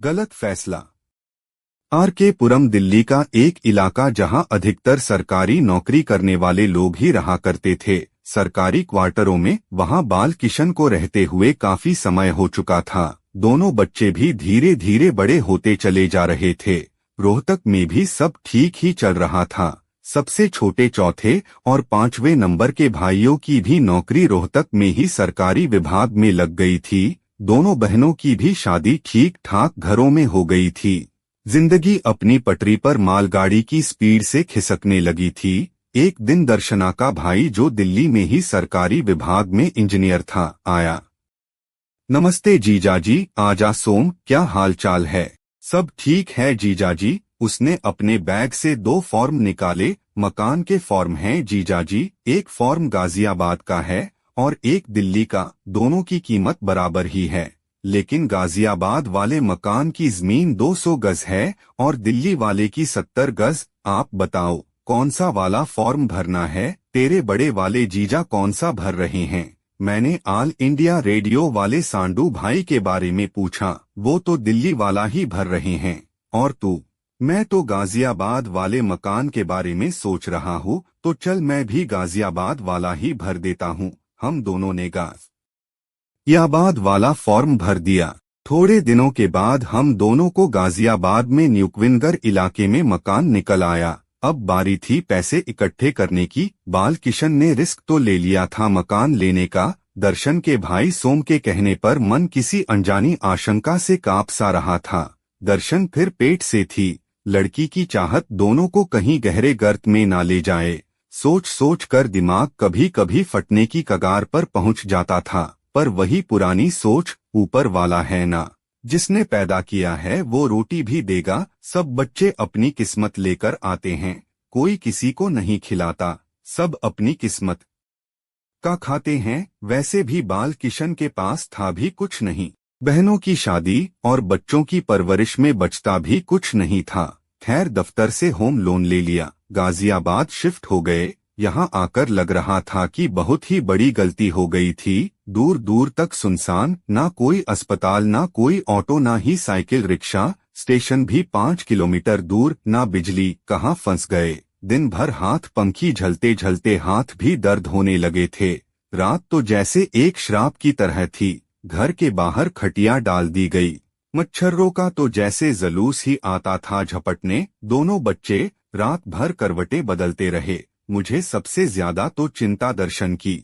गलत फैसला। आर.के. पुरम दिल्ली का एक इलाका जहां अधिकतर सरकारी नौकरी करने वाले लोग ही रहा करते थे। सरकारी क्वार्टरों में वहां बाल किशन को रहते हुए काफी समय हो चुका था। दोनों बच्चे भी धीरे धीरे बड़े होते चले जा रहे थे। रोहतक में भी सब ठीक ही चल रहा था। सबसे छोटे चौथे और 5वें नंबर के भाइयों की भी नौकरी रोहतक में ही सरकारी विभाग में लग गई थी। दोनों बहनों की भी शादी ठीक ठाक घरों में हो गई थी। जिंदगी अपनी पटरी पर मालगाड़ी की स्पीड से खिसकने लगी थी। एक दिन दर्शना का भाई, जो दिल्ली में ही सरकारी विभाग में इंजीनियर था, आया। नमस्ते जीजाजी। आजा सोम, क्या हाल चाल है? सब ठीक है जीजाजी। उसने अपने बैग से 2 फॉर्म निकाले। मकान के फॉर्म हैं जीजाजी। एक फॉर्म गाजियाबाद का है और एक दिल्ली का। दोनों की कीमत बराबर ही है, लेकिन गाजियाबाद वाले मकान की जमीन 200 गज है और दिल्ली वाले की 70 गज। आप बताओ कौन सा वाला फॉर्म भरना है? तेरे बड़े वाले जीजा कौन सा भर रहे हैं? मैंने ऑल इंडिया रेडियो वाले सांडू भाई के बारे में पूछा। वो तो दिल्ली वाला ही भर रहे हैं। और तू? मैं तो गाजियाबाद वाले मकान के बारे में सोच रहा हूँ। तो चल मैं भी गाजियाबाद वाला ही भर देता हूँ। हम दोनों ने गाजियाबाद वाला फॉर्म भर दिया। थोड़े दिनों के बाद हम दोनों को गाजियाबाद में न्यूक्विनगर इलाके में मकान निकल आया। अब बारी थी पैसे इकट्ठे करने की। बाल किशन ने रिस्क तो ले लिया था मकान लेने का। दर्शन के भाई सोम के कहने पर मन किसी अनजानी आशंका से कांप सा रहा था। दर्शन फिर पेट से थी। लड़की की चाहत दोनों को कहीं गहरे गर्त में ना ले जाए। सोच सोच कर दिमाग कभी कभी फटने की कगार पर पहुंच जाता था। पर वही पुरानी सोच, ऊपर वाला है ना, जिसने पैदा किया है वो रोटी भी देगा। सब बच्चे अपनी किस्मत लेकर आते हैं, कोई किसी को नहीं खिलाता। सब अपनी किस्मत का खाते हैं। वैसे भी बाल किशन के पास था भी कुछ नहीं। बहनों की शादी और बच्चों की परवरिश में बचता भी कुछ नहीं था। खैर दफ्तर से होम लोन ले लिया। गाजियाबाद शिफ्ट हो गए। यहाँ आकर लग रहा था कि बहुत ही बड़ी गलती हो गई थी। दूर दूर तक सुनसान, ना कोई अस्पताल, ना कोई ऑटो, ना ही साइकिल रिक्शा। स्टेशन भी 5 किलोमीटर दूर। ना बिजली। कहाँ फंस गए। दिन भर हाथ पंखी झलते झलते हाथ भी दर्द होने लगे थे। रात तो जैसे एक श्राप की तरह थी। घर के बाहर खटिया डाल दी गई। मच्छरों का तो जैसे जलूस ही आता था झपटने। दोनों बच्चे रात भर करवटें बदलते रहे। मुझे सबसे ज्यादा तो चिंता दर्शन की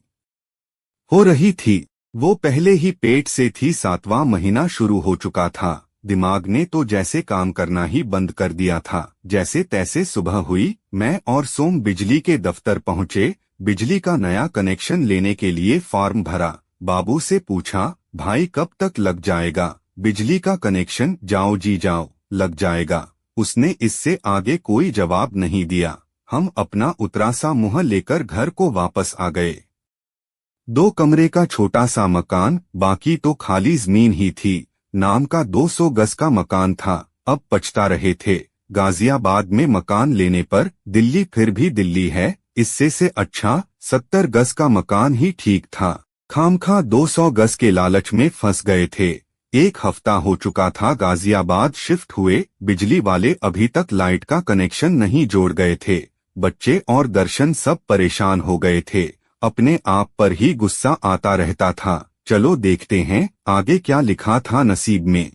हो रही थी। वो पहले ही पेट से थी। 7वां महीना शुरू हो चुका था। दिमाग ने तो जैसे काम करना ही बंद कर दिया था। जैसे तैसे सुबह हुई। मैं और सोम बिजली के दफ्तर पहुंचे। बिजली का नया कनेक्शन लेने के लिए फॉर्म भरा। बाबू से पूछा, भाई कब तक लग जाएगा बिजली का कनेक्शन? जाओ जी जाओ, लग जाएगा। उसने इससे आगे कोई जवाब नहीं दिया। हम अपना उतरा सा मुंह लेकर घर को वापस आ गए। 2 कमरे का छोटा सा मकान, बाकी तो खाली जमीन ही थी। नाम का 200 गज का मकान था। अब पछता रहे थे। गाजियाबाद में मकान लेने पर। दिल्ली फिर भी दिल्ली है, इससे से अच्छा 70 गज का मकान ही ठीक था। खामखा 200 गज के लालच में फंस गए थे। 1 हफ्ता हो चुका था गाजियाबाद शिफ्ट हुए। बिजली वाले अभी तक लाइट का कनेक्शन नहीं जोड़ गए थे। बच्चे और दर्शन सब परेशान हो गए थे। अपने आप पर ही गुस्सा आता रहता था। चलो देखते हैं आगे क्या लिखा था नसीब में।